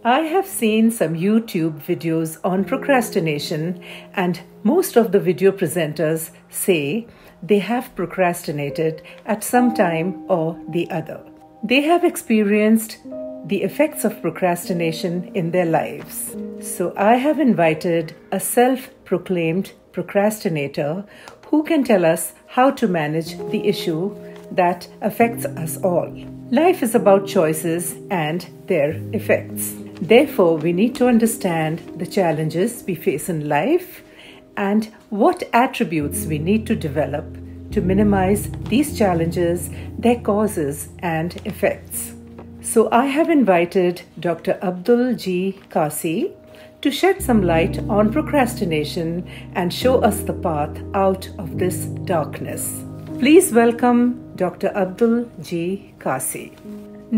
I have seen some YouTube videos on procrastination, and most of the video presenters say they have procrastinated at some time or the other. They have experienced the effects of procrastination in their lives. So I have invited a self-proclaimed procrastinator who can tell us how to manage the issue that affects us all. Life is about choices and their effects. Therefore, we need to understand the challenges we face in life and what attributes we need to develop to minimize these challenges, their causes and effects. So I have invited Dr. Abdul G. Kassi to shed some light on procrastination and show us the path out of this darkness. Please welcome Dr. Abdul G. Kassi.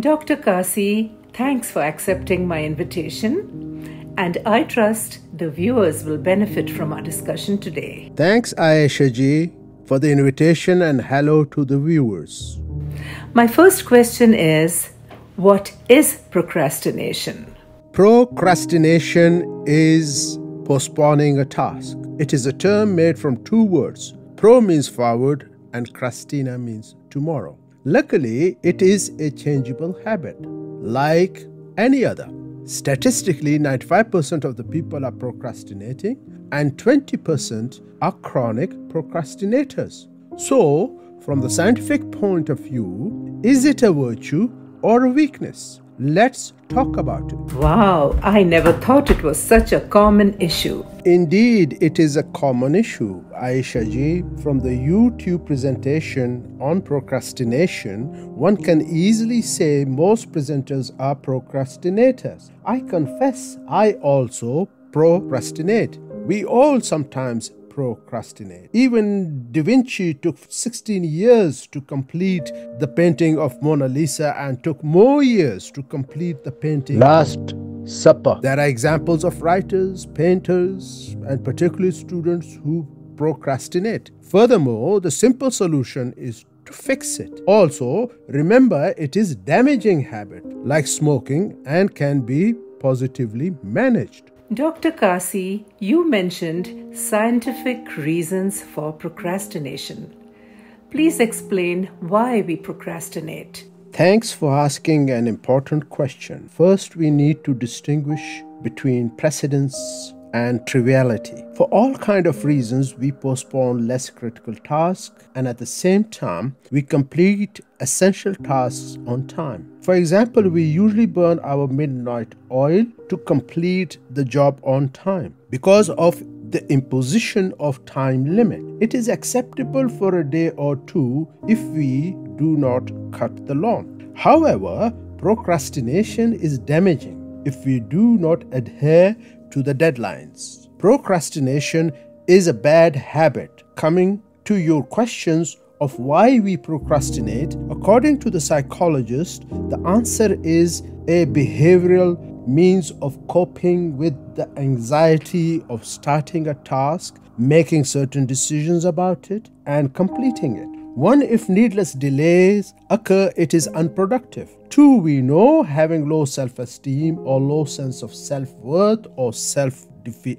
Dr. Kassi, thanks for accepting my invitation, and I trust the viewers will benefit from our discussion today. Thanks, Ayesha G, for the invitation, and hello to the viewers. My first question is, what is procrastination? Procrastination is postponing a task. It is a term made from two words. Pro means forward and crastina means tomorrow. Luckily, it is a changeable habit, like any other. Statistically, 95% of the people are procrastinating and 20% are chronic procrastinators. So, from the scientific point of view, is it a virtue or a weakness? Let's talk about it. Wow, I never thought it was such a common issue. Indeed, it is a common issue, Ayesha Ji. From the YouTube presentation on procrastination, one can easily say most presenters are procrastinators. I confess, I also procrastinate. We all sometimes procrastinate. Even Da Vinci took 16 years to complete the painting of Mona Lisa and took more years to complete the painting Last Supper. There are examples of writers, painters, and particularly students who procrastinate. Furthermore, the simple solution is to fix it. Also, remember, it is a damaging habit like smoking and can be positively managed. Dr. Kassi, you mentioned scientific reasons for procrastination. Please explain why we procrastinate. Thanks for asking an important question. First, we need to distinguish between precedence and triviality. For all kind of reasons, we postpone less critical tasks and at the same time, we complete essential tasks on time. For example, we usually burn our midnight oil to complete the job on time because of the imposition of time limit. It is acceptable for a day or two if we do not cut the lawn. However, procrastination is damaging if we do not adhere to the deadlines. Procrastination is a bad habit. Coming to your questions of why we procrastinate, according to the psychologist, the answer is a behavioral means of coping with the anxiety of starting a task, making certain decisions about it, and completing it. One, if needless delays occur, it is unproductive. Two, we know having low self-esteem or low sense of self-worth or self-defeating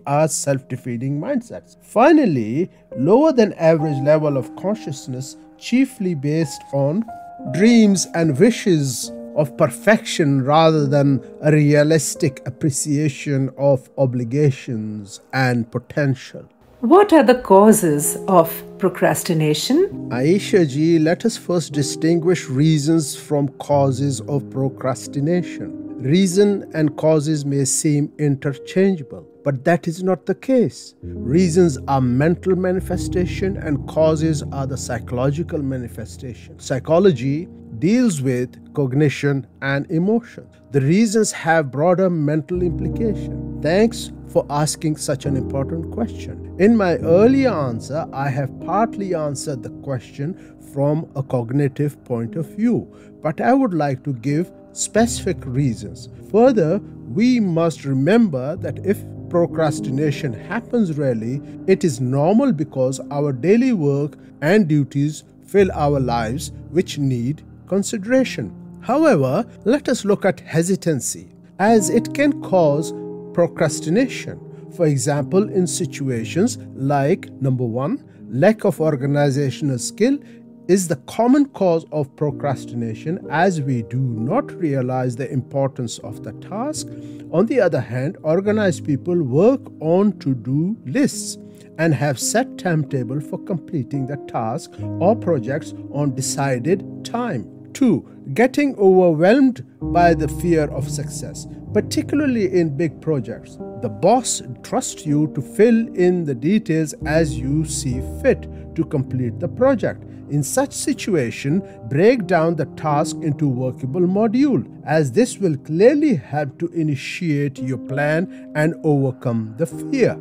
mindsets. Finally, lower than average level of consciousness, chiefly based on dreams and wishes of perfection rather than a realistic appreciation of obligations and potential. What are the causes of procrastination? Ayesha Ji, let us first distinguish reasons from causes of procrastination. Reason and causes may seem interchangeable, but that is not the case. Reasons are mental manifestation and causes are the psychological manifestation. Psychology deals with cognition and emotion. The reasons have broader mental implication. Thanks for asking such an important question. In my earlier answer, I have partly answered the question from a cognitive point of view, but I would like to give specific reasons. Further, we must remember that if procrastination happens rarely, it is normal because our daily work and duties fill our lives which need consideration. However, let us look at hesitancy. as it can cause procrastination. For example, in situations like number 1, lack of organizational skill is the common cause of procrastination, as we do not realize the importance of the task. On the other hand, organized people work on to-do lists and have set timetable for completing the task or projects on decided time. 2. Getting overwhelmed by the fear of success, particularly in big projects. The boss trusts you to fill in the details as you see fit to complete the project. In such situation, break down the task into workable module, as this will clearly help to initiate your plan and overcome the fear.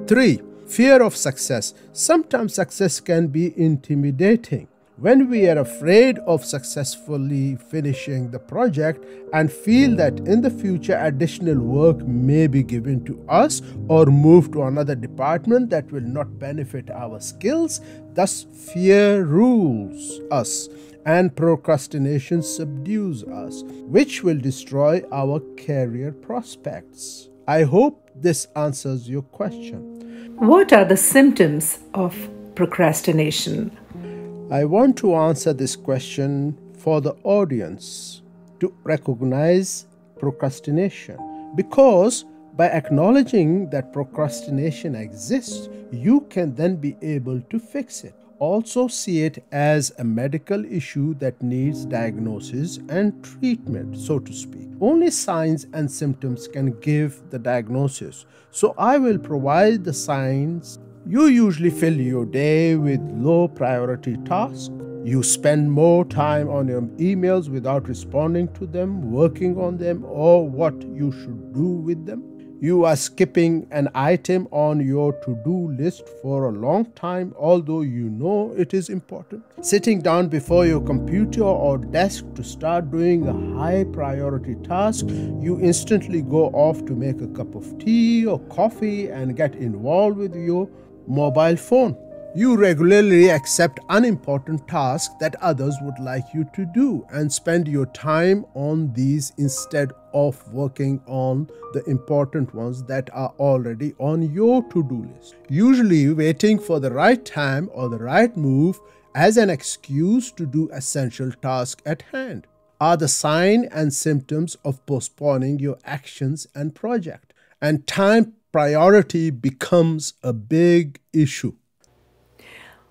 3. Fear of success. Sometimes success can be intimidating. When we are afraid of successfully finishing the project and feel that in the future additional work may be given to us or moved to another department that will not benefit our skills, thus fear rules us and procrastination subdues us, which will destroy our career prospects. I hope this answers your question. What are the symptoms of procrastination? I want to answer this question for the audience to recognize procrastination, because by acknowledging that procrastination exists, you can then be able to fix it. Also see it as a medical issue that needs diagnosis and treatment, so to speak. Only signs and symptoms can give the diagnosis. So I will provide the signs. You usually fill your day with low priority tasks. You spend more time on your emails without responding to them, working on them, or what you should do with them. You are skipping an item on your to-do list for a long time, although you know it is important. Sitting down before your computer or desk to start doing a high priority task, you instantly go off to make a cup of tea or coffee and get involved with your mobile phone. You regularly accept unimportant tasks that others would like you to do and spend your time on these instead of working on the important ones that are already on your to-do list. Usually waiting for the right time or the right move as an excuse to do essential tasks at hand are the sign and symptoms of postponing your actions and project. And time priority becomes a big issue.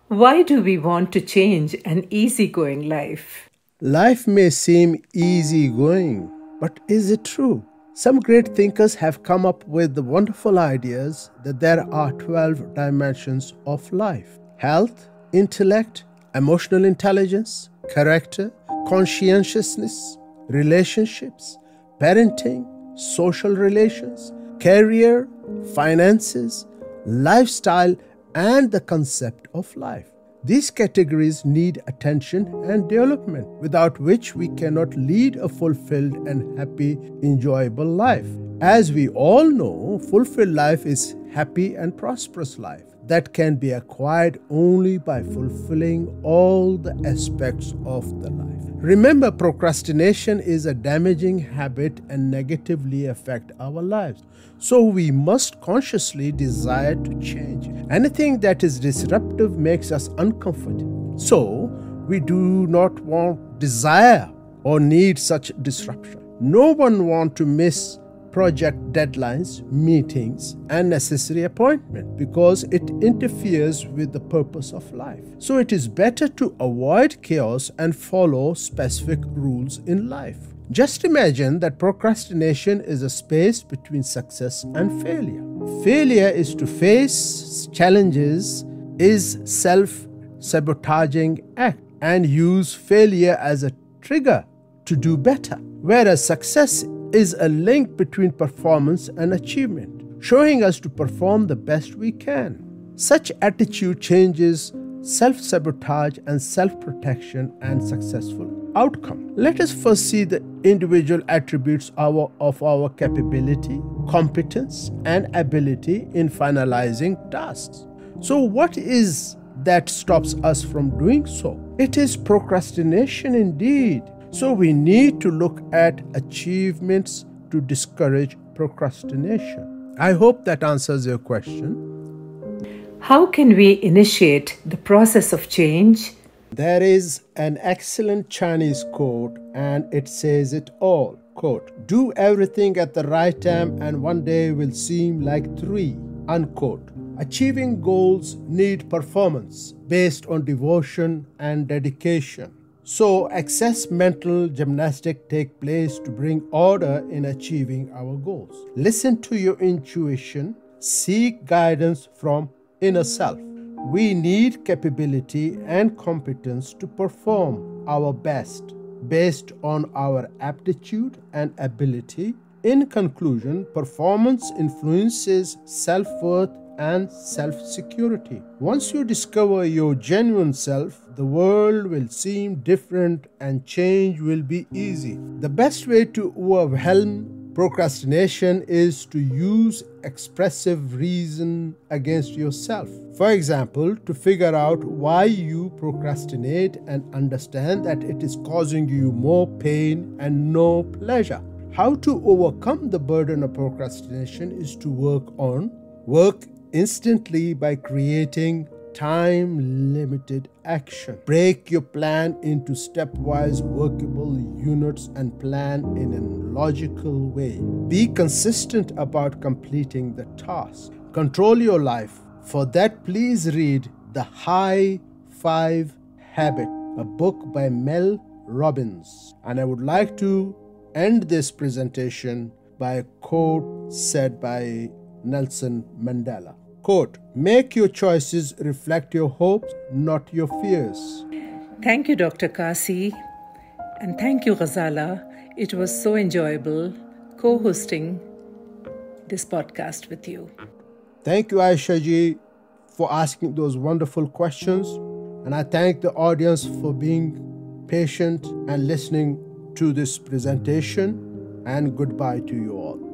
Why do we want to change an easygoing life? Life may seem easygoing, but is it true? Some great thinkers have come up with the wonderful ideas that there are 12 dimensions of life: health, intellect, emotional intelligence, character, conscientiousness, relationships, parenting, social relations, career, finances, lifestyle, and the concept of life. These categories need attention and development, without which we cannot lead a fulfilled and happy, enjoyable life. As we all know, fulfilled life is happy and prosperous life that can be acquired only by fulfilling all the aspects of the life. Remember, procrastination is a damaging habit and negatively affects our lives. So we must consciously desire to change. Anything that is disruptive makes us uncomfortable. So we do not desire or need such disruption. No one wants to miss project deadlines, meetings, and necessary appointment because it interferes with the purpose of life. So it is better to avoid chaos and follow specific rules in life. Just imagine that procrastination is a space between success and failure. Failure is to face challenges, is self-sabotaging act, and use failure as a trigger to do better. Whereas success is a link between performance and achievement, showing us to perform the best we can. Such attitude changes self-sabotage and self-protection and successful outcome. Let us first see the individual attributes of our capability, competence, and ability in finalizing tasks. So what is that stops us from doing so? It is procrastination indeed. So we need to look at achievements to discourage procrastination? I hope that answers your question. How can we initiate the process of change? There is an excellent Chinese quote, and it says it all. Quote, "Do everything at the right time and one day will seem like three." Unquote. Achieving goals need performance based on devotion and dedication. So excess mental gymnastics take place to bring order in achieving our goals. Listen to your intuition. Seek guidance from inner self. We need capability and competence to perform our best based on our aptitude and ability. In conclusion, performance influences self-worth and self-security. Once you discover your genuine self, the world will seem different and change will be easy. The best way to overwhelm procrastination is to use expressive reason against yourself. For example, to figure out why you procrastinate and understand that it is causing you more pain and no pleasure. How to overcome the burden of procrastination is to work instantly by creating time-limited action. Break your plan into stepwise workable units and plan in a logical way. Be consistent about completing the task. Control your life. For that, please read The High Five Habit, a book by Mel Robbins. And I would like to end this presentation by a quote said by Nelson Mandela. Quote, "Make your choices reflect your hopes, not your fears." Thank you, Dr. Kassi, and thank you, Ghazala. It was so enjoyable co-hosting this podcast with you. Thank you, Ayesha Ji, for asking those wonderful questions, and I thank the audience for being patient and listening to this presentation, and goodbye to you all.